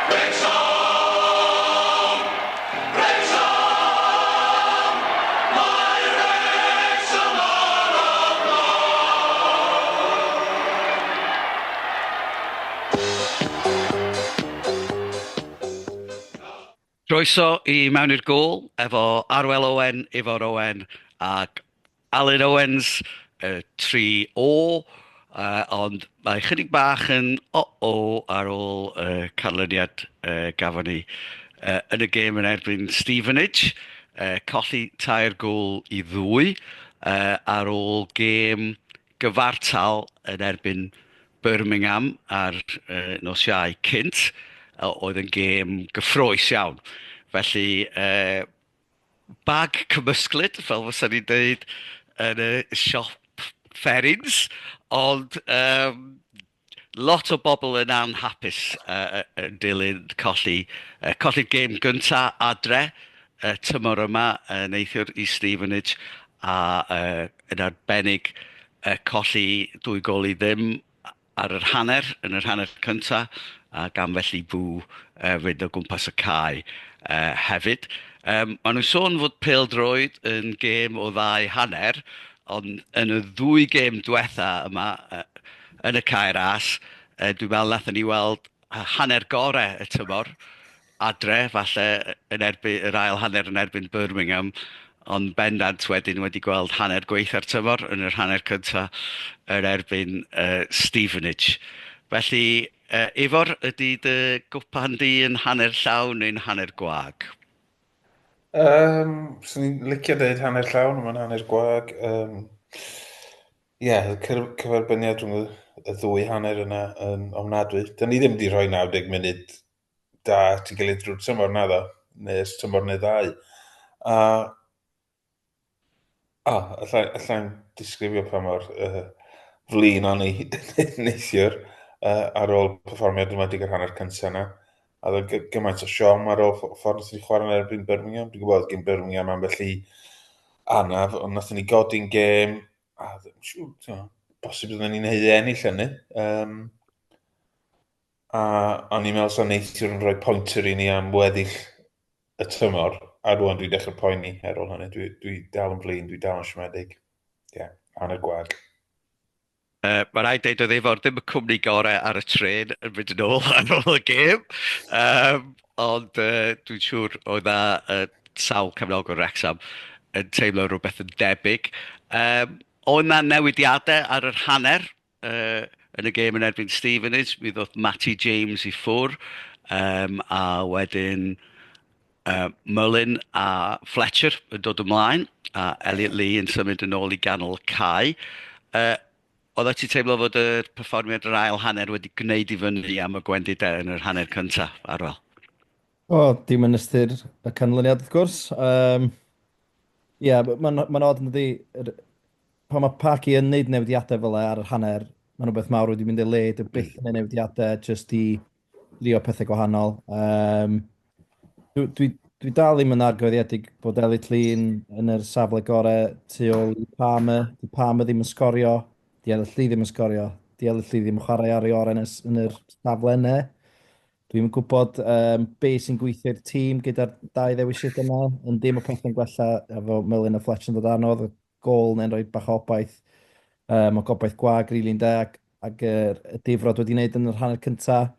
Wrecsam! Wrecsam! Mae Wrecsam ar y Croeso i mewn i'r gôl efo Arwel Owen, Ifor Owen ac Alun Owens, 3-0, ond mae chydig bach yn o ar ôl canlyniad gafon ni yn y gêm yn erbyn Stevenage, colli tair gôl i 2 ar ôl gêm gyfartal yn erbyn Birmingham ar nos Iau cynt, oedd yn gêm gyffrous iawn. Felly, bag cymysglyd, fel fysa ni'n dweud yn y siop Ferryns, ond lot o bobl yn anhapus yn dilyn colli gêm gynta adre tymor yma neithiwr i Stevenage yn arbennig colli 2 gol i ddim ar yr yn yr hanner cynta, a gan felly bw fynd o gwmpas y cae hefyd. Maen nhw'n sôn fod peldroed yn gêm o 2 hanner, ond yn y 2 gêm diwetha yma yn y cae ras, dwi'n meddwl nathon ni weld hanner gorau y tymor adre, falle yn erbyn yr ail hanner yn erbyn Birmingham, ond bendant wedyn wedi gweld hanner gweithio'r tymor yn yr hanner cyntaf yn erbyn Stevenage. Felly, Ifor, ydy dy gwpan di yn hanner llawn neu'n hanner gwag? Swn i'n licio dweud hanner llawn, mae'n hanner gwag. Ie, cyferbyniad rhwng y 2 hanner yna yn ofnadwy. Da ni ddim wedi rhoi 90 munud da ti gilydd drwy'r tymor na ddo, neu ys tymor neu 2. Allai'n disgrifio pa mor flin o'n i neithiwr ar ôl perfformiad ymwedig yr hanner cyntaf yna. A oedd gymaint o siom ar ôl ffordd nath ni chwarae yn erbyn Birmingham. Dwi'n gwybod gen Birmingham am felly anaf, ond nath ni godi'n gêm, a ddim siŵr, bosib byddwn ni'n neud ennill hynny. A o'n i'n meddwl sa'n neithiwr yn rhoi pointer i ni am weddill y tymor, a rwan dwi'n dechrau poeni ar ôl hynny. Dwi dal yn flin, dwi dal yn siomedig. Ie, hanner gwag. Mae rhaid dweud oedd Ifor ddim y cwmni gorau ar y tren yn mynd yn ôl ar ôl y gêm, ond dwi'n siŵr oedd sawl cefnogwr Wrecsam yn teimlo rhywbeth yn debyg. Oedd yna newidiadau ar yr hanner yn y gêm yn erbyn Stevenage. Mi ddoth Matty James i ffwr, a wedyn Mullin a Fletcher yn dod ymlaen, a Elliot Lee yn symud yn ôl i ganol cae. Oeddet ti teimlo fod y perfformiad yr ail hanner wedi gwneud i fyny am y gwendidau yn yr hanner cyntaf, Arwel? Dim yn ystyr y canlyniad, wrth gwrs. Mae'n odd yn ddi, pan mae Paki yn neud newidiadau fel ar yr hanner, mae'n rhywbeth mawr wedi mynd i le, dwi'n byth yn neud newidiadau jyst i rio pethau gwahanol. Dwi dal ddim yn argyhoeddiedig bod Elliot Lee yn yr safle gorau tu ôl i Palmer. Di Palmer ddim yn sgorio, di Elliot Lee ddim yn sgorio, di Elliot Lee ddim yn chwarae ar ei oren yn yr safle yna. Dwi'n gwybod be sy'n gweithio'r tîm gyda'r 2 ddewisiad yma, yn dim o pethau'n gwella efo Mullin a Fletcher yn dod anodd, y gol neu'n rhoi bach o obaith, o gobaith gwag rili'n de, ac y difrod wedi wneud yn yr hanner cyntaf.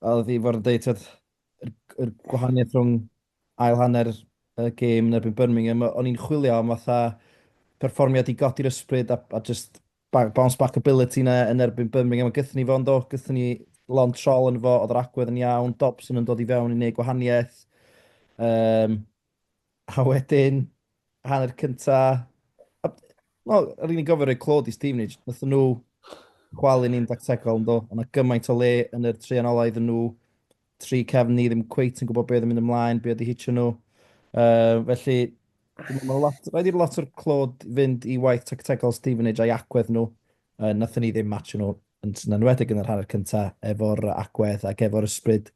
Oedd Ifor yn dweud, yr gwahaniaeth rhwng ail hanner y gêm yn erbyn Birmingham, o'n i'n chwilio am fatha perfformiad i godi'r ysbryd a just bounce back ability na yn erbyn Birmingham. Gythyn ni fo'n do, gythyn ni long troll yn fo, oedd yr agwedd yn iawn, Dobson yn dod i fewn i wneud gwahaniaeth. A wedyn, hanner cynta, yr unig gofio roi clod i Stevenage, nath nhw chwalu ni'n dactegol yn do, ond gymaint o le yn yr trianolau iddyn nhw, 3 cefn ni ddim cweit yn gwybod beth yn mynd ymlaen, beth ydi hitio nhw. Felly, rhaid i'r lot o'r clod fynd i waith tactegol Stevenage a'i agwedd nhw. Nathon ni ddim match nhw yn enwedig yn yr hanner cyntaf efo'r agwedd ac efo'r ysbryd.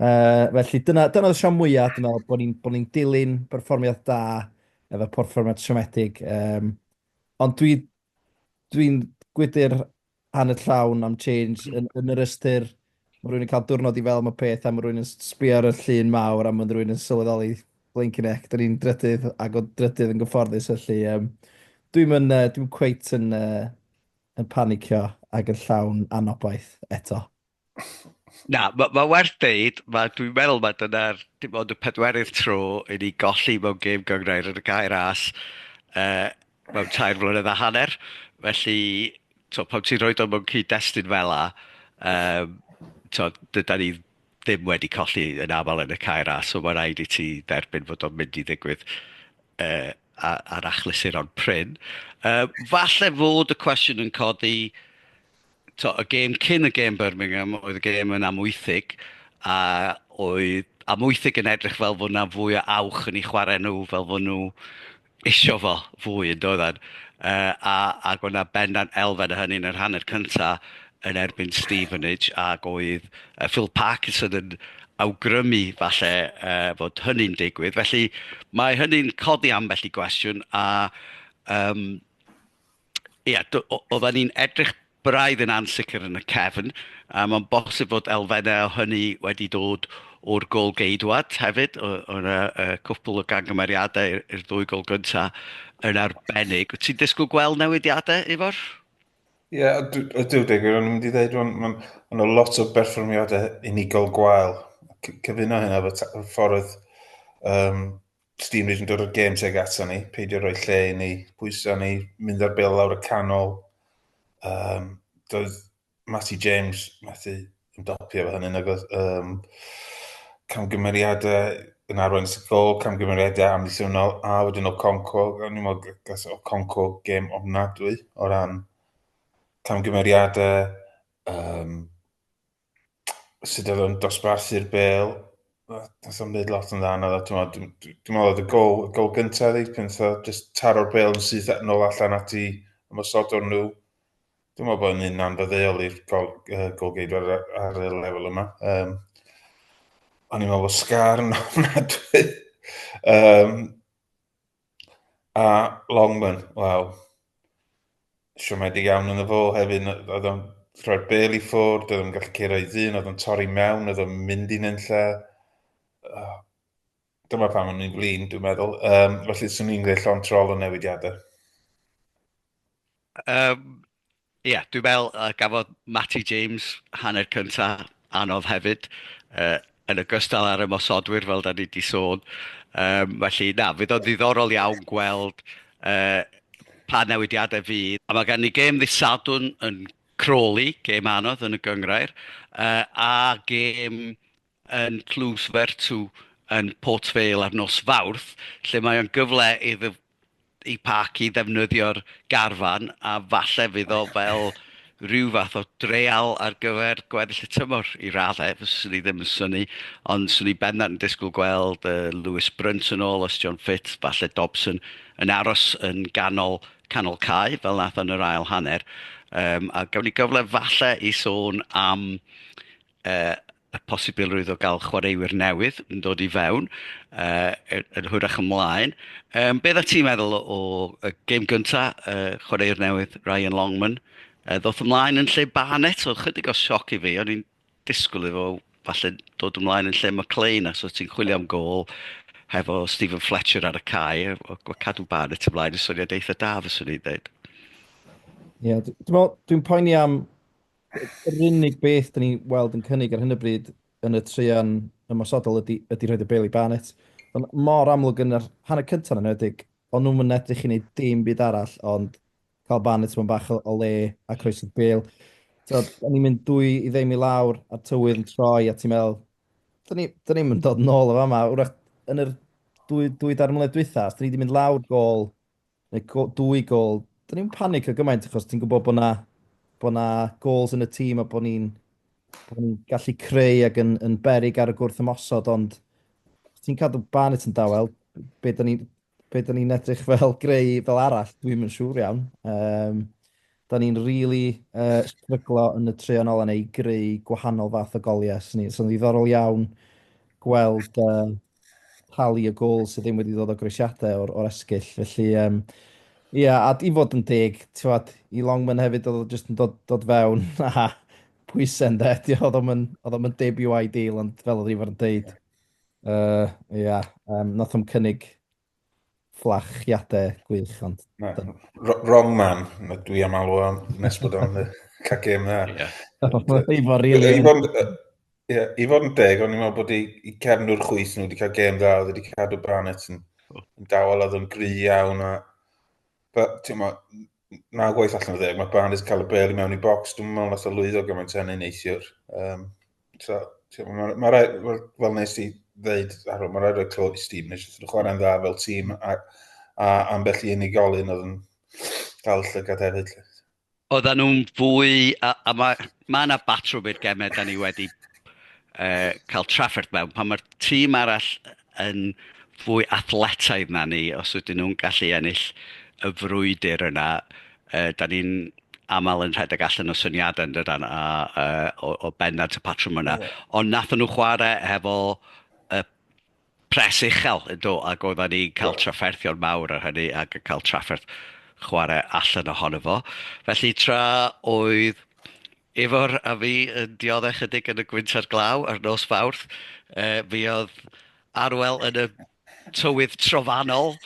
Felly, dyna oedd y siom mwyaf, dwi'n meddwl bod ni'n dilyn perfformiad da efo perfformiad siomedig. Ond dwi'n gwydr hanner llawn am change yn yr ystyr rhywun yn cael diwrnod i fel am y peth, a mae rhywun yn sbio ar y llun mawr, a mae rhywun yn sylweddoli blinking neck. Da ni'n drydydd, ac o drydydd yn gyfforddus, felly dwi'n cweit yn panicio ac yn llawn anobaith eto. Na, mae werth deud, dwi'n meddwl mae dyna'r dim ond y pedwerydd tro i ni golli mewn gêm gyngrair yn y cae ras mewn 3 blynedd a hanner. Felly, pan ti'n rhoi o mewn cyd-destun fel la, dyda ni ddim wedi colli yn aml yn y cae ras, so mae'n rhaid i ti dderbyn fod o'n mynd i ddigwydd ar achlysuron prin. Falle fod y cwestiwn yn codi, y gêm cyn y gêm Birmingham oedd y gêm yn amwythig, a oedd amwythig yn edrych fel fod 'na fwy o awch yn ei chwarae nhw, fel fod nhw isio fo fwy yn doedden. Ac oedd 'na bendant elfen o hynny yn yr hanner cynta yn erbyn Stevenage, ac oedd Phil Parkinson yn awgrymu falle fod hynny'n digwydd. Felly mae hynny'n codi ambell i gwestiwn, a oedden ni'n edrych braidd yn ansicr yn y cefn, a mae'n bosib fod elfennau o hynny wedi dod o'r gôl geidwad hefyd. O'n cwpl o gangymeriadau i'r 2 gôl gyntaf yn arbennig. Wyt ti'n disgwyl gweld newidiadau, Ifor? Ie, ydw digwydd, o'n i'n mynd i ddeud, o'n lot o berfformiadau unigol gwael. Cyfuno hynna y ffordd Stevenage yn dod o'r gêm teg ato ni, peidio rhoi lle i ni, pwysau ni, mynd ar bêl lawr y canol. Doedd Matty James methu ymdopi efo hynny, nag oedd camgymeriadau yn arwain at y gol, camgymeriadau amddiffynol, a wedyn o Conco, o'n i'n meddwl gas o Conco gêm ofnadwy o ran camgymeriadau, sut oedd o'n dosbarthu'r bêl. Nath o'n byd lot yn dda, dwi'n meddwl oedd y gol gyntaf ddi, pan oedd just taro'r bêl yn syth nôl allan ati ymosodwr nhw. Dwi'n meddwl bod yn un anfyddeuol i'r gol geidwad ar y lefel yma. O'n i'n meddwl bod Scar yn ofnadwy. A Longman, waw. Siomedig iawn yn y fo hefyd. Oedd o'n rhoi'r bêl i ffwrdd, oedd o'n gallu curo i ddyn, oedd o'n torri mewn, oedd o'n mynd i nynlla. Dyma pam o'n i'n flin, dwi'n meddwl. Felly, swn i'n gwneud llon trol o newidiadau. Dwi'n meddwl gafodd Matty James hanner cynta anodd hefyd, yn ogystal ar ymosodwyr fel da ni wedi sôn. Felly, fydd o'n ddiddorol iawn gweld pa newidiadau fydd. A mae gen ni gêm ddydd Sadwrn yn Crawley, gêm anodd yn y gyngrair, a gêm yn Clwsfertw yn Port Vale ar nos Fawrth, lle mae o'n gyfle i Parc i ddefnyddio'r garfan, a falle fydd o fel rhyw fath o dreial ar gyfer gweddill y tymor i raddau. Fyswn i ddim yn synnu, ond swn i bendant yn disgwyl gweld Lewis Brunt yn ôl, os John Fitz, falle Dobson yn aros yn canol cae, fel nath yn yr ail hanner. A gawn ni gyfle falle i sôn am y posibilrwydd o gael chwaraewyr newydd yn dod i fewn yn hwyrach ymlaen. Beth ydych ti'n meddwl o gêm gyntaf, chwaraewr newydd Ryan Longman? Ddoth ymlaen yn lle Barnett, oedd chydig o sioc i fi. O'n i'n disgwyl efo falle dod ymlaen yn lle McLean, as oedd ti'n chwilio am gôl hefo Stephen Fletcher ar y cae, o cadw Barnett ymlaen yn syniad eitha da, fyswn i'n dweud. Ie, dwi'n poeni am yr unig beth da ni weld yn cynnig ar hyn o bryd yn y trian ymosodol ydy rhoi'r bêl i Barnett. Mor amlwg yn yr hanner cyntaf yn enwedig, ond nhw'n mynd edrych i wneud dim byd arall, ond cael Barnett mewn bach o le a croesi'r bêl. Da ni'n mynd 2 i 0 i lawr a'r tywydd yn troi, a ti'n meddwl, da ni'n mynd dod nôl o fama. Wrach, yn yr 2 mlynedd dwytha, da ni wedi mynd lawr gol, neu 2 gol, da ni'n panic o gymaint, achos ti'n gwybod bod na gols yn y tîm, a bod ni'n gallu creu ac yn berig ar y gwrth ymosod, ond ti'n cadw Barnett yn dawel, be da ni'n edrych fel greu fel arall, dwi'n yn siŵr iawn. Da ni'n really stryglo yn y trianol yna i greu gwahanol fath o goliau. So yn ddiddorol iawn gweld talu y gol sydd ddim wedi dod o grisiadau o'r esgyll. Felly, a i fod yn deg, i Longman hefyd oedd jyst yn dod fewn a pwysau de. Oedd o'm yn debut ideal, ond fel oedd Ifar yn deud, ia, nath o'm cynnig fflachiadau gwych, ond Na, wrong man. Dwi am alw am nes bod o'n cael gêm dda. Ie. Ifar rili I yn. fod yn deg, o'n i'n meddwl bod i cefnwr chwys nhw wedi cael gêm dda, oedd wedi cadw Barnett yn dawel, oedd yn gry iawn. Na gwaith allan o ddeg, mae Barnett cael y bel i mewn i bocs, dwi'n meddwl nath o lwyddo gymaint hynny neithiwr. Fel nes i ddeud, mae rhaid o'i clod i Steve, nes i'n chwarae'n dda fel tîm, a ambell i unigolyn oedd yn cael llygad hefyd. Oedden nhw'n fwy, a mae yna batrwm i'r gemau da ni wedi cael trafferth mewn, pan mae'r tîm arall yn fwy athletaidd na ni, os ydyn nhw'n gallu ennill y frwydr yna, da ni'n aml yn rhedeg allan o syniadau yn dydan, o bennad y patrwm yna. Ond nath nhw chwarae efo pres uchel, ynddo, ac oedden ni'n cael trafferthion mawr ar hynny, ac yn cael trafferth chwarae allan ohono fo. Felly tra oedd Ifor a fi yn dioddau chydig yn y gwynta'r glaw ar nos Fawrth, fi oedd Arwel yn y tywydd trofannol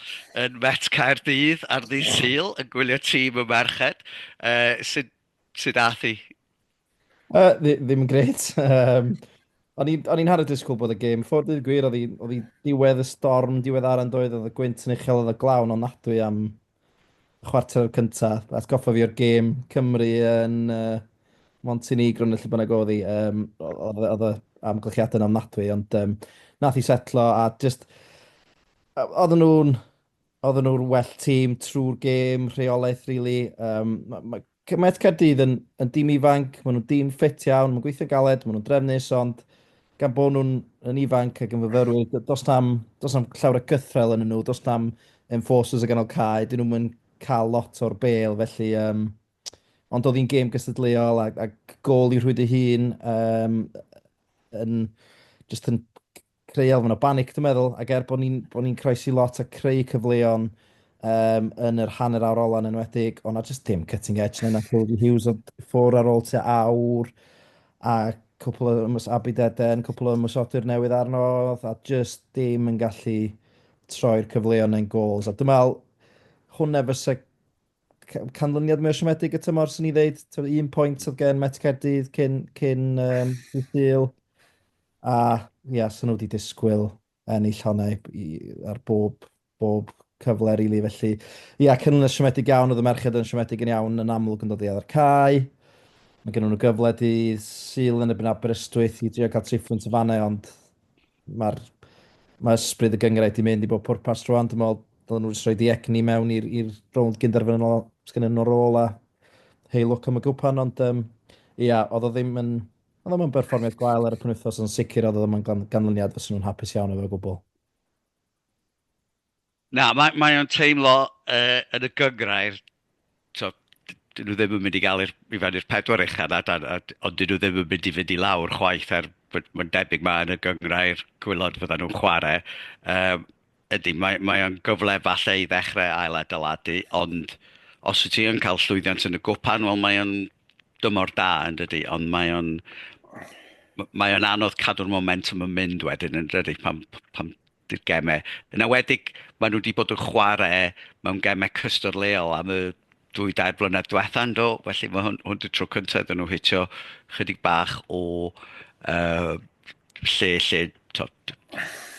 yn Met Caerdydd ar ddydd Sul yn gwylio tîm y merched. Sut ath i? Ddim yn gret. O'n i'n harad disgwyl bod y gêm. Ffordd i'r gwir, oedd hi diwedd y storm, diwedd ar yn doedd, oedd y gwynt yn uchel, oedd y glawn o'n nadwy am chwarter cyntaf. Atgoffa fi o'r gêm Cymru yn Montenegro yn y lle bynnag oedd hi. Oedd y amgylchiadau yn ofnadwy, ond nath i setlo a just oedden nhw'n well tîm trwy'r gêm, rheolaeth, really. Met Caerdydd yn dîm ifanc, maen nhw'n dîm ffit iawn, maen gweithio galed, maen nhw'n drefnus, ond gan bod nhw'n yn ifanc ac yn fyfyrwyr, does nam llawer o gythrel yn nhw, does nam enforcers y ganol cae, dyn nhw'n cael lot o'r bel, felly, ond oedd hi'n gêm gystadleuol a gol i rhwyd y hun, yn creu elfen o banic, dwi'n meddwl, ac bod ni'n croesi lot a creu cyfleon yn yr hanner awr ola yn enwedig, ond na just dim cutting edge yna. Cody Hughes o ffwr ar ôl tua awr, a cwpl o Abideden, cwpl o ymwysodur newydd arno, a just dim yn gallu troi'r cyfleon yn gols. A dwi'n meddwl, hwnna fysa canlyniad mwy o siomedig y tymor, sy'n ni ddeud, 1 pwynt oedd gen Met Caerdydd cyn Sul. A ia, sy'n nhw wedi disgwyl ennill honna ar bob cyfle, rili. Felly, ia, cynnydd siomedig iawn, oedd y merched yn siomedig yn iawn, yn amlwg yn dod i ar cae. Mae gen nhw gyfle di Sul yn ebyn Aberystwyth i drio cael triffwynt y fannau, ond mae ysbryd y gyngred i mynd i bod pwrpas rwan. Dwi'n meddwl, dylwn nhw'n rhoi di egni mewn i'r rownd gynderfynol sgynny nhw'n ôl a hei look am y gwpan, ond ia, oedd o ddim yn berfformiad gwael ar y penwythnos, ond sicr oedd o ddim yn ganlyniad fysa nhw'n hapus iawn efo gwbl. Na, mae o'n teimlo yn y gyngrair, dyn nhw ddim yn mynd i gael i fewn i'r 4 uchel, ond dyn nhw ddim yn mynd i fynd i lawr chwaith, mae'n debyg mae yn y gyngrair gwylod fydda nhw'n chwarae. Ydy, mae o'n gyfle falle i ddechrau ail-adeiladu, ond os wyt ti yn cael llwyddiant yn y gwpan, wel mae o'n dymor da yn dydy, ond mae o'n anodd cadw'r momentum yn mynd wedyn yn dydy, pam di'r gemau. Yn awedig, maen nhw wedi bod yn chwarae mewn gemau cystadleuol am y 2-3 blynedd diwethaf, do, felly mae hwn y tro cyntaf ydyn nhw hitio chydig bach o lle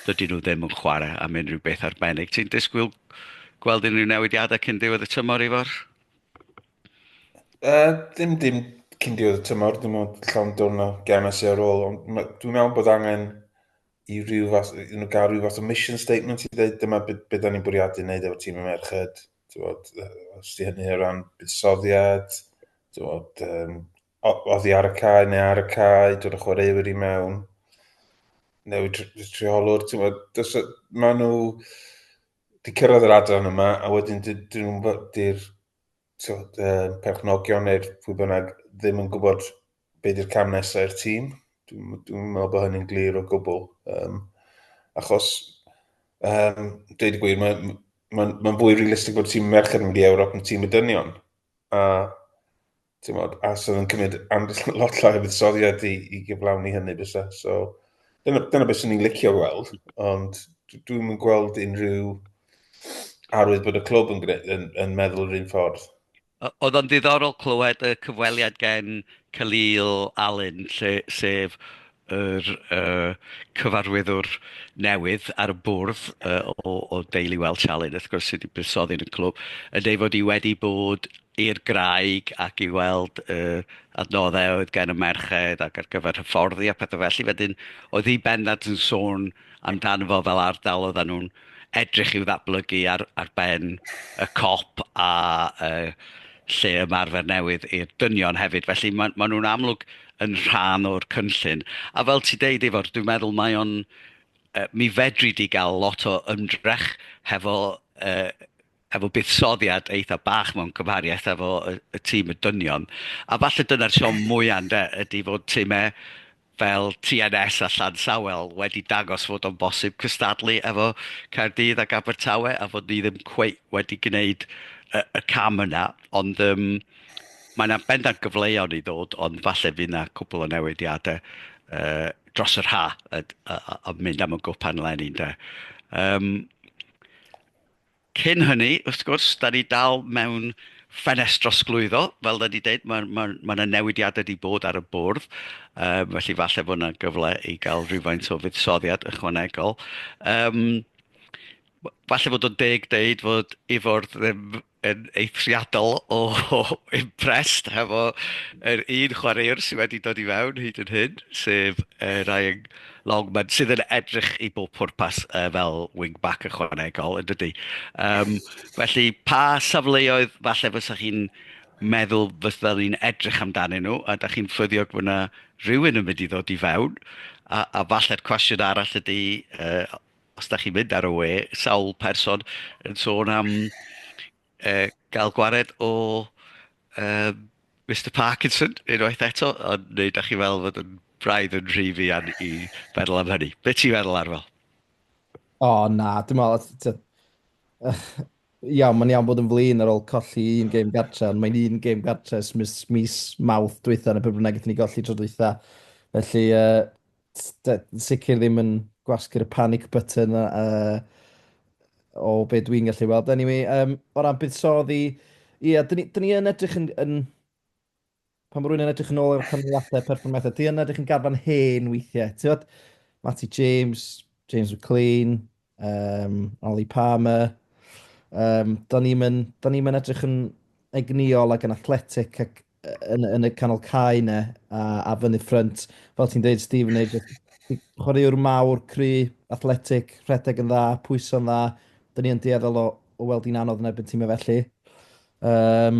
dydyn nhw ddim yn chwarae am unrhyw beth arbennig. Ti'n disgwyl gweld unrhyw newidiadau cyn diwedd y tymor, Ifor? Dim cyn diwedd y tymor, dim ond llawn dwrn o gemau sy'n ar ôl, ond dwi'n meddwl bod angen i gael rhyw fath o mission statement i ddweud dyma beth da ni'n bwriadu wneud efo tîm y merched. Os di hynny o ran buddsoddiad, oddi ar y cae neu ar y cae, dod y chwaraewyr i mewn, newid treolwr. Maen nhw wedi cyrraedd yr adran yma, a wedyn di'r perchnogion neu'r pwy bynnag ddim yn gwybod beth yw'r cam nesaf i'r tîm. Dwi'n meddwl bod hynny'n glir o gwbl. Achos, dweud y gwir, mae'n fwy realistig bod tîm merched yn mynd i Ewrop yn tîm y dynion. A A sydd yn cymryd lot llai o fuddsoddiad i gyflawni hynny bysa. So, dyna beth sy'n ni'n licio gweld, ond dwi'n yn gweld unrhyw arwydd bod y clwb yn meddwl yr un ffordd. Oedd o'n ddiddorol clywed y cyfweliad gen Khalil Allen, sef yr cyfarwyddwr newydd ar y bwrdd o deulu Welsh Allen, wrth gwrs sydd wedi buddsoddi yn y clwb, yn dweud fod hi wedi bod i'r graig ac i weld adnoddau oedd gen y merched ac ar gyfer hyfforddi a pethau felly. Wedyn, oedd hi bendant yn sôn amdano fo fel ardal oedden nhw'n edrych i'w ddatblygu ar ben y cop a lle ymarfer newydd i'r dynion hefyd. Felly ma nhw'n amlwg yn rhan o'r cynllun. A fel ti deud efo'r, dwi'n meddwl mae o'n... mi fedri di gael lot o ymdrech hefo, efo buddsoddiad eitha bach mewn cymhariaeth efo y tîm y dynion. A falle dyna'r siom mwyaf ydy fod tîmau fel TNS a Llansawel wedi dangos fod o'n bosib cystadlu efo Caerdydd ac Abertawe a fod ni ddim cweit wedi gwneud y cam yna, ond mae yna bendant gyfleoedd i ddod, ond falle fydd yna cwbl o newidiadau dros yr ha a mynd am y gwpan lenni de. Cyn hynny, wrth gwrs, da ni dal mewn ffenest drosglwyddo, fel da ni dweud, mae yna newidiadau wedi bod ar y bwrdd, felly falle bod yna gyfle i gael rhywfaint o fuddsoddiad ychwanegol. Falle bod o'n deg deud fod Ifor ddim yn eithriadol o impressed hefo yr un chwaraewr sydd wedi dod i fewn hyd yn hyn, sef Ryan Longman, sydd yn edrych i bob pwrpas fel wing-back ychwanegol, yn dydy. Felly, pa safleoedd falle fysa chi'n meddwl fysa ni'n edrych amdanyn nhw, a da chi'n ffyddiog bod yna rhywun yn mynd i ddod i fewn, a falle'r cwestiwn arall ydy... os da chi'n mynd ar y we, sawl person yn sôn am gael gwared o Mr Parkinson unwaith eto, ond neu da chi fel fod yn braidd yn rhyf i feddwl am hynny. Be ti'n meddwl ar fel? Na, dwi'n meddwl... Iawn, mae'n iawn bod yn flin ar ôl colli un gêm gartre, ond mae'n un gêm gartre mis Mawrth dwytha yn y bynnag gaethon ni golli tro dwytha. Felly, sicr ddim yn gwasgu'r panic button o be dwi'n gallu weld. Anyway, o ran buddsoddi, dyn ni yn edrych yn pan mae rhywun yn edrych yn ôl ar canlyniadau perfformiadau, dyn ni yn edrych yn garfan hen weithiau. Ti'n gwybod, Matty James McLean, Ollie Palmer, da ni'n mynd edrych yn egniol ac yn athletic ac yn y canol cae yna a fyny ffrynt. Fel ti'n dweud, Stephen, chwaraewr mawr, cry, athletic, rhedeg yn dda, pwyso'n dda. Da ni yn dueddol o weld hi'n anodd yn erbyn tîmau felly. A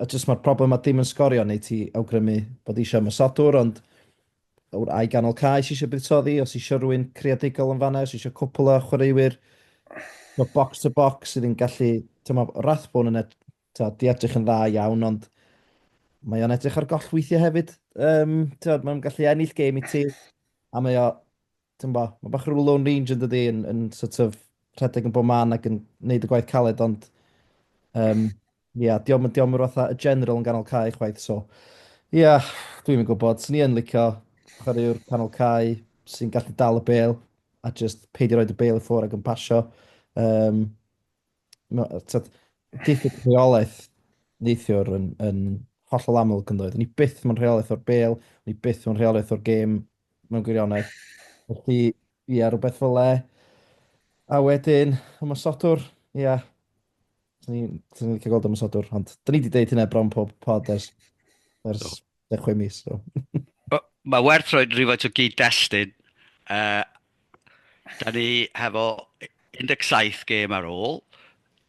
jyst mae'r problem a dim yn sgorio neu ti awgrymu bod eisiau ymysodwr, ond a'i ganol cae si eisiau buddsoddi, os eisiau rhywun creadigol yn fanna, os eisiau cwpl o chwaraewyr box to box sydd yn gallu, Rathbone yn di edrych yn dda iawn, ond mae o'n edrych ar goll weithiau hefyd. Mae'n gallu ennill game i ti, a mae bach rhyw lone range yn dydi, yn sort of rhedeg yn bod man ac yn neud y gwaith caled, ond diolch yn fatha y general yn ganol cae chwaith, so dwi'n gwybod, sy'n ni yn licio chwaraewr canol cae sy'n gallu dal y bêl a just peidio roed y bêl i ffwrdd ac yn pasio. Diffyg rheolaeth neithiwr yn hollol amlwg yn dweud. Ni byth mewn rheolaeth o'r bêl, ni byth mewn rheolaeth o'r gêm mewn gwirionedd. Felly, rhywbeth fel le. A wedyn, ymysodwr, sy'n ni'n licio gweld ymysodwr, ond da ni wedi deud hynna bron pob pod ers 6 mis. So. Mae werth roed rhywfaint o gyd-destun. Da ni hefo 17 gêm ar ôl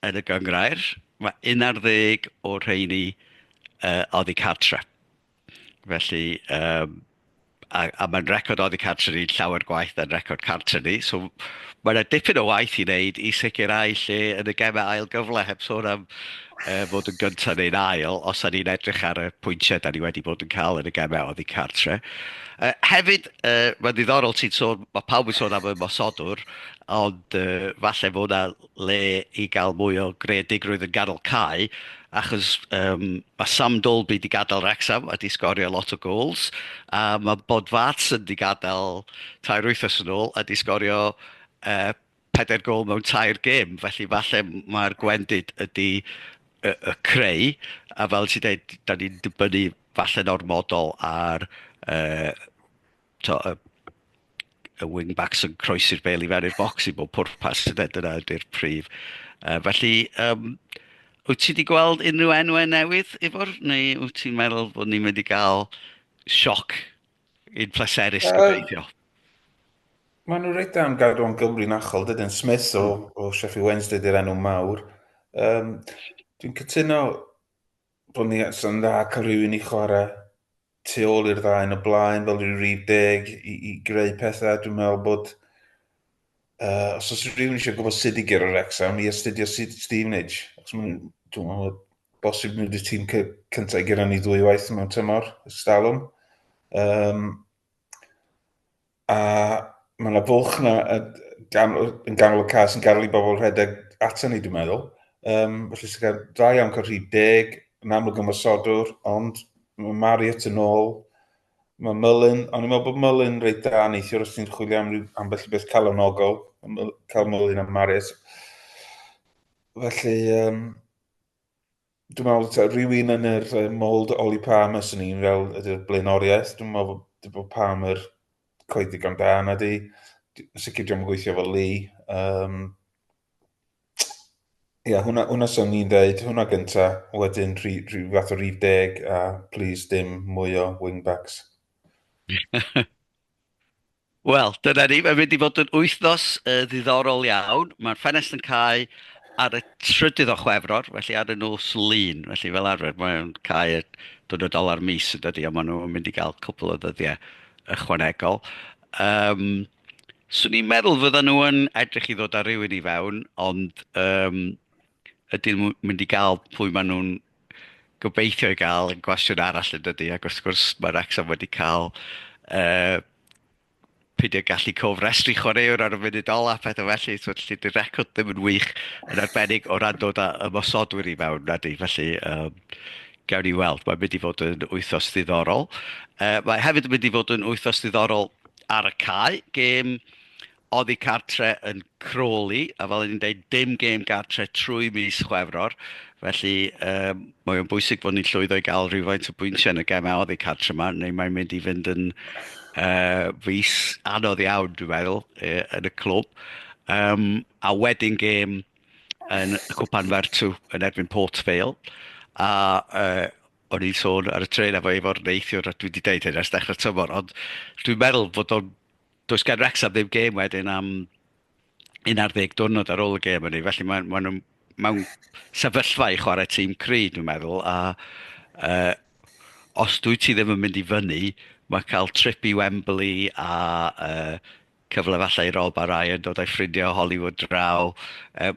yn y gyngrair. Mae 11 o'r rheini oddi cartre. Felly, a mae'n record oddi cartre ni'n llawer gwaith na'n record cartre ni. So mae yna dipyn o waith i wneud i sicrhau lle yn y gemau ail gyfle heb sôn am fod yn gyntaf neu'n ail, os da ni'n edrych ar y pwyntiau da ni wedi bod yn cael yn y gemau oddi cartre. Hefyd, mae'n ddiddorol ti'n sôn, mae pawb yn sôn am y mosodwr, ond falle fod yna le i gael mwy o greadigrwydd yn ganol cae, achos mae Sam Dolby wedi gadael Wrecsam a wedi sgorio lot o goals, a mae Bod Watson wedi gadael tair wythnos yn ôl a wedi sgorio uh, 4 gol mewn tair gêm, felly falle mae'r gwendid ydy y creu, a fel ti'n dweud, da ni'n dibynnu falle'n ormodol ar uh, to, y wingbacks yn croesi'r bel i fewn i'r bocs i bob pwrpas, dyna ydy'r prif. Felly, wyt ti wedi gweld unrhyw enwau newydd efo'r, neu wyt ti'n meddwl bod ni'n mynd i gael sioc un pleserus gobeithio? Maen nhw reit am gadw o'n gyfrinachol, dydyn Smith o Sheffield Wednesday di'r enw mawr. Dwi'n cytuno bod ni sy'n dda cael rhywun i chwarae tu ôl i'r ddau yn y blaen fel rhyw rhif deg i greu pethau. Dwi'n meddwl bod os oes rhywun eisiau gwybod sut i gyrra'r Wrecsam, i astudio Stevenage. Dwi'n meddwl bosib nhw wedi tîm cyntaf i gyrra ni 2 waith mewn tymor, ystalwm. A mae yna fwlch yna yn ganol y cas yn gadael i bobl rhedeg ato ni, dwi'n meddwl. Felly sy'n cael dda iawn cael rhif deg, yn amlwg ymwysodwr, ond mae Marriott yn ôl. Mae Mullin, ond i'n meddwl bod Mullin reit da neithiwr os ti'n chwilio am ambell beth calonogol, cael Mullin a Marriott. Felly, dwi'n meddwl rhywun yn yr mold Oli Palmer sy'n un fel ydy'r blaenoriaeth. Dwi'n meddwl bod Palmer coedi gan da na di. Sicr diolch yn gweithio fel Lee. Hwna sy'n ni'n dweud, hwna gynta, wedyn rhyw fath o rhif deg a please dim mwy o wingbacks. Wel, dyna ni, mae'n mynd i fod yn wythnos ddiddorol iawn. Mae'r ffenest yn cael ar y 3 o Chwefror, felly ar y nos lun. Felly fel arfer, mae'n cael $2 mis yn dydi, a maen nhw'n mynd i gael cwpl o ddyddiau ychwanegol. Swn i'n meddwl fyddan nhw yn edrych i ddod â rhywun i fewn, ond ydyn nhw'n mynd i gael pwy maen nhw'n gobeithio i gael yn gwestiwn arall yn dydi, ac wrth gwrs mae Wrecsam wedi cael peidio gallu cofrestru chwaraewr ar y munud ola pethau felly, so felly dy'r record ddim yn wych yn arbennig o ran dod â ymosodwyr i mewn nadi, felly gawn ni weld, mae'n mynd i fod yn wythnos ddiddorol. Mae hefyd yn mynd i fod yn wythnos ddiddorol ar y cae, gêm oddi cartre yn Crawley, a fel ni'n dweud, dim gêm gartre trwy mis Chwefror, felly mae'n bwysig bod ni'n llwyddo i gael rhywfaint o bwyntiau yn y gemau oddi cartre yma, neu mae'n mynd i fynd yn fis anodd iawn, dwi'n meddwl, yn y clwb. A wedyn gêm yn y cwpan Fertw yn erbyn Port Vale. A o'n i'n sôn ar y tren efo efo'r neithiwr, a dwi wedi deud hyn ers dechrau'r tymor, ond dwi'n meddwl bod does gen Wrecsam ddim gêm wedyn am 11 diwrnod ar ôl y gêm yna, felly maen nhw mewn sefyllfa i chwarae tîm cry, dwi'n meddwl, a os dwi ti ddim yn mynd i fyny, mae cael trip i Wembley a cyfle falle i Rob a Ryan dod â'i ffrindiau o Hollywood draw.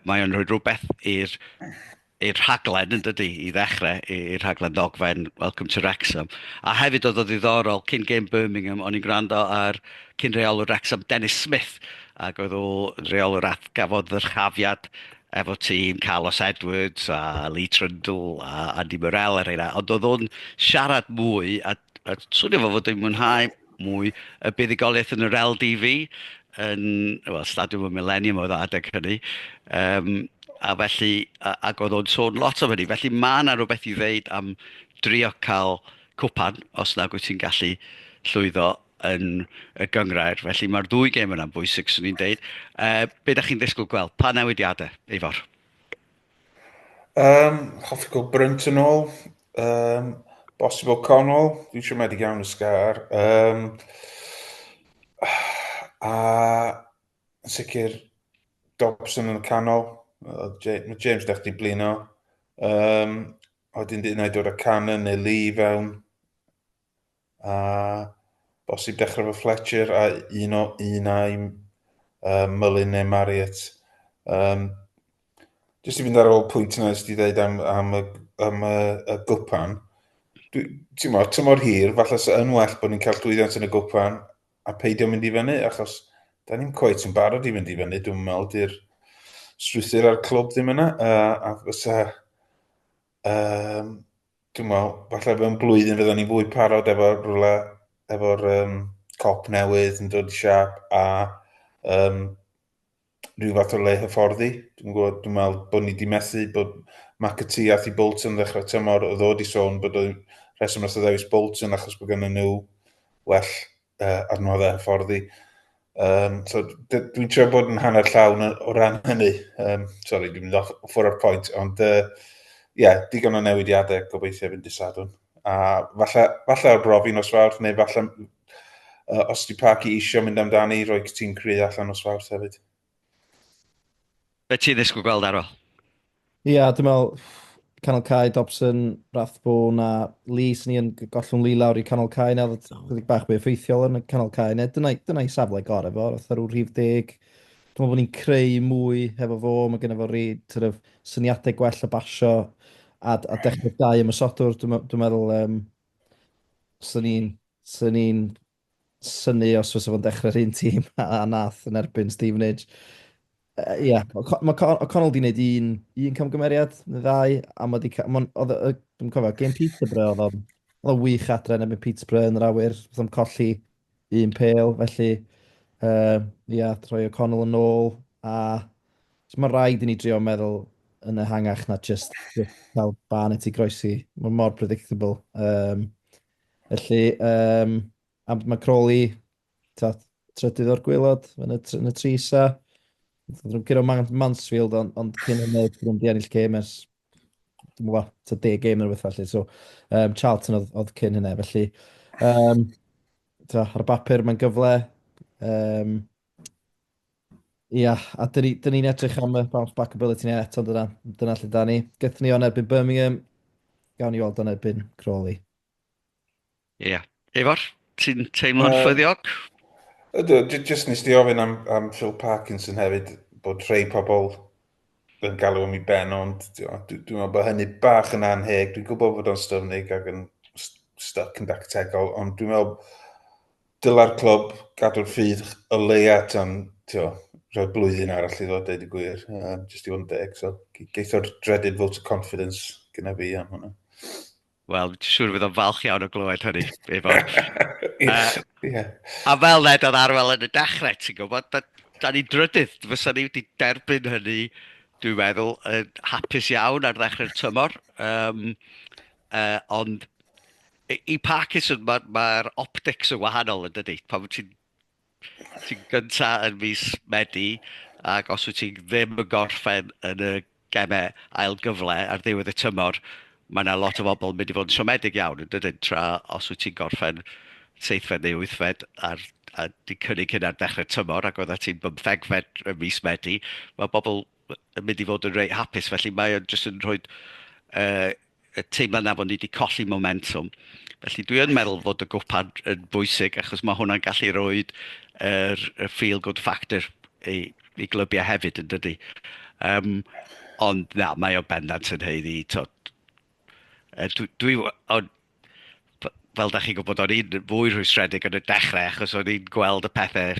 Mae o'n rhoi rhywbeth i'r rhaglen yn dydi, i ddechrau, i'r rhaglen ddogfen Welcome to Wrecsam. A hefyd oedd o ddiddorol, cyn gêm Birmingham, o'n i'n gwrando ar cyn reolwr Wrecsam Dennis Smith, ac oedd o reolwr gafodd ddyrchafiad efo tîm Carlos Edwards a Lee Trundle a Andy Murrell ar hynna, ond oedd o'n siarad mwy a swnio fo fod yn mwynhau mwy y buddigoliaeth yn yr LDV yn Stadiwm y Millennium oedd adeg hynny. A felly, ac oedd o'n sôn lot o hynny, felly mae yna rhywbeth i ddeud am drio cael cwpan, os nag wyt ti'n gallu llwyddo yn y gyngrair. Felly mae'r 2 gêm yna'n bwysig, swn i'n deud. Be da chi'n ddisgwyl gweld? Pa newidiadau, Eifor? Hoffi gweld Brunt yn ôl. Bosib O'Connell, dwi'n siŵr medig iawn y sgar. A yn sicr Dobson yn y canol. Mae James dech di blino. Oedden di'n gwneud o'r Cannon neu Lee fewn. A bosib dechrau fo Fletcher a un ai Mullin neu Marriott. Jyst i fynd ar ôl pwynt yna ysdi dweud am y gwpan. Ti'n meddwl, tymor hir, falle yn well bod ni'n cael llwyddiant yn y gwpan a peidio mynd i fyny, achos da ni'n cweit yn barod i fynd i fyny, dwi'n meddwl di'r strwythur ar clwb ddim yna, a fysa Dwi'n meddwl, falle fe'n blwyddyn fydden ni fwy parod efo'r cop newydd yn dod i siap a um, rhyw fath o le hyfforddi. Dwi'n meddwl bod ni wedi methu bod McAtee a Thi Bolton yn ddechrau tymor, oedd o wedi sôn bod oedd rheswm os o ddewis Bolton achos bod gen nhw well adnoddau hyfforddi. So dwi'n trio bod yn hanner llawn o ran hynny. Sorry, dwi'n mynd off ffwrdd o'r pwynt, ond digon o newidiadau gobeithio fynd i sadwn. A falle o'r brofi nos fawr, neu falle os di Parky eisiau mynd amdani, roi ti'n creu allan nos fawr hefyd. Be ti'n ddisgwyl gweld ar ôl? Ia, dwi'n meddwl, Canol Cai, Dobson, Rathbone a Lee, sy'n ni yn gollwng Lee lawr i Canol Cai na, chydig bach mwy effeithiol yn y Canol Cai. Dyna i safle gorau fo, oedd ar rhif 10. Dwi'n meddwl bod ni'n creu mwy hefo fo, mae gennym fo rhi syniadau gwell o basio a dechrau dau ymysodwr. Dwi'n meddwl, sy'n ni'n syni os fysa fo'n dechrau'r un tîm a nath yn erbyn Stevenage. Ie, mae O'Connell di wneud un camgymeriad, neu ddau, a mae di... Dwi'n cofio, game Peterborough oedd o'n wych adre yn ebyn Peterborough yn yr awyr, oedd o'n colli un pêl, felly troi O'Connell yn ôl, a mae rhaid i ni drio meddwl yn ehangach na just cael Barnet i groesi. Mae'n mor predictable. Felly, a mae Crawley, trydydd o'r gwylod yn y tri isa. Dwi'n gyda Mansfield, ond cyn hynny, dwi'n di ennill gêm ers, dwi'n meddwl, 10 gêm yn rhywbeth felly. So, Charlton oedd cyn hynny, felly. Ar y bapur, mae'n gyfle. A dyn ni'n edrych am y bounce back ability ni eto, dyna lle da ni. Gythyn ni o'n erbyn Birmingham, gawn ni weld o'n erbyn Crawley. Ie. Efor, ti'n teimlo'n ffyddiog? Ydw, jyst nes di ofyn am Phil Parkinson hefyd, bod rhai pobl yn galw am ei ben, ond dwi'n meddwl bod hynny bach yn anheg. Dwi'n gwybod bod o'n styfnig ac yn stuck yn dactegol, ond dwi'n meddwl dyla'r clwb gadw'r ffydd o leia tan rhoi blwyddyn arall i ddod deud y gwir, jyst i fod yn deg. So, geith o'r dreaded vote of confidence gyda fi am hwnna. Wel, siŵr fydd o'n falch iawn o glywed hynny, Efor. Ie. A fel ned oedd arwel yn y dechrau, ti'n gwybod, da ni drydydd, fysa ni wedi derbyn hynny, dwi'n meddwl, yn hapus iawn ar ddechrau'r tymor. Ond i Parkinson, mae'r optics yn wahanol yn dydi. Pan ti'n gynta yn mis Medi, ac os wyt ti'n ddim yn gorffen yn y gemau ail gyfle ar ddiwedd y tymor, mae yna lot o bobl yn mynd i fod yn siomedig iawn yn dydyn, tra os wyt ti'n gorffen 7fed neu 8fed a di cynnig hyn ar dechrau tymor ac oedd ti'n 15fed y mis Medi, mae bobl yn mynd i fod yn reit hapus, felly mae o'n jyst yn rhoi y teimlad na bod ni wedi colli momentum. Felly dwi yn meddwl fod y gwpan yn bwysig achos mae hwnna'n gallu rhoi y feel-good factor i glybiau hefyd yn dydi. Ond na, mae o bendant yn heiddi. Fel da chi'n gwybod, o'n i'n fwy rhwystredig yn y dechrau achos o'n i'n gweld y pethau,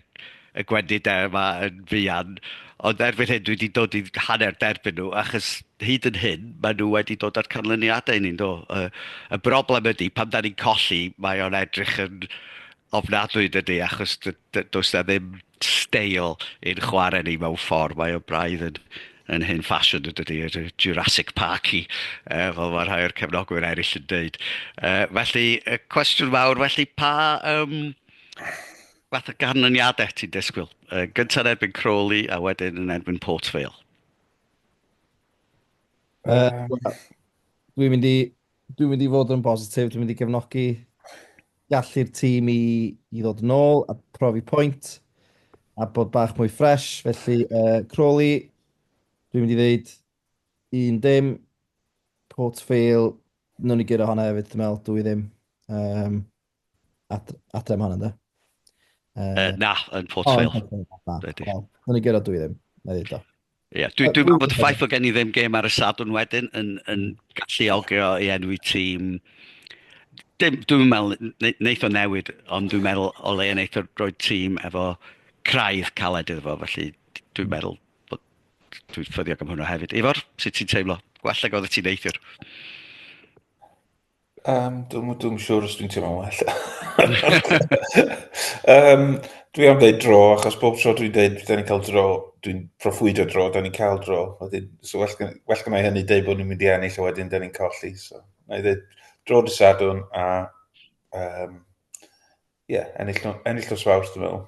y gwendidau yma yn fian. Ond erbyn hyn, dwi wedi dod i hanner derbyn nhw achos hyd yn hyn, maen nhw wedi dod ar canlyniadau ni'n do. Y broblem ydy, pan da ni'n colli, mae o'n edrych yn ofnadwy dydy achos does na ddim steil i'n chwarae ni mewn ffordd. Mae o braidd yn hyn ffasiwn ydy, Jurassic Parky, fel mae rhai o'r cefnogwyr eraill yn dweud. Felly, cwestiwn mawr, felly pa fath o ganlyniadau ti'n disgwyl? Gyntaf yn erbyn Crawley a wedyn yn erbyn Port Vale. Dwi'n mynd i fod yn positif, dwi'n mynd i gefnogi gallu'r tîm i ddod yn ôl a profi pwynt a bod bach mwy ffres. Felly, Crawley, dwi'n mynd i ddeud 1-0, Port Vale, nhw'n i gyda honna hefyd, dwi'n meddwl, 2-0. Adrem honna, ynddo? Na, yn Port Vale. Nhw'n i gyda 2-0, na ddeud o. Ie, dwi'n meddwl bod y ffaith o gen i ddim gêm ar y sadwn wedyn yn galluogio i enwi tîm. Dwi'n meddwl wneith o newid, ond dwi'n meddwl o leia wneith o roi tîm efo craidd caled iddo fo, felly dwi'n meddwl bod dwi'n ffyddiog am hwnna hefyd. Ifor, sut ti'n teimlo? Gwella oedd ti'n neithio'r? Dwi'n siŵr os dwi'n teimlo'n well. Dwi am dweud dro, achos bob tro dwi'n dweud, da ni'n cael dro, dwi'n proffwydo dro, da ni'n cael dro. Wedyn, so well gan i hynny dweud bod ni'n mynd i ennill, a wedyn da ni'n colli. So, na i dweud dro dy Sadwrn, a ennill os fawr, dwi'n meddwl.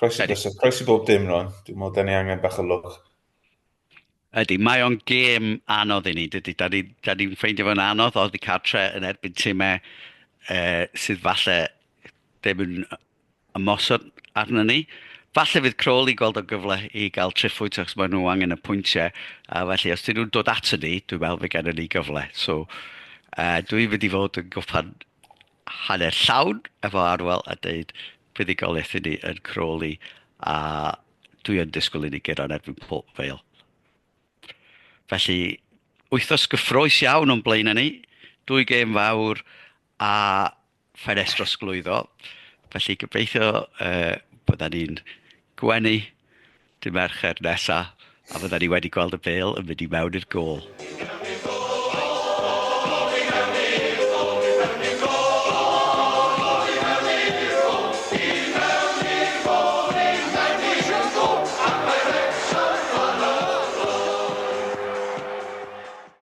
Croesi bob dim rhan, dwi'n meddwl da ni angen bach o lwg. Ydy, mae o'n gêm anodd i ni, dydy. Da ni'n ffeindio fo'n anodd oedd i cartre yn erbyn tîmau sydd falle ddim yn ymosod arno ni. Falle fydd Crawley gweld o gyfle i gael triffwynt achos maen nhw angen y pwyntiau. A felly, os dyn nhw'n dod ato ni, dwi'n meddwl fe gen ni gyfle. So, dwi'n mynd i fod yn gwpan hanner llawn efo Arwel a dweud buddigoliaeth i ni yn Crawley. A dwi yn disgwyl i ni gyda'n erbyn Port Vale. Felly, wythnos gyffroes iawn o'n blaen ni, 2 gêm fawr a ffenestro sglwyddo. Felly, gobeithio bydda ni'n gwenu dy Mercher nesaf a bydda ni wedi gweld y bêl yn mynd i mewn i'r gôl.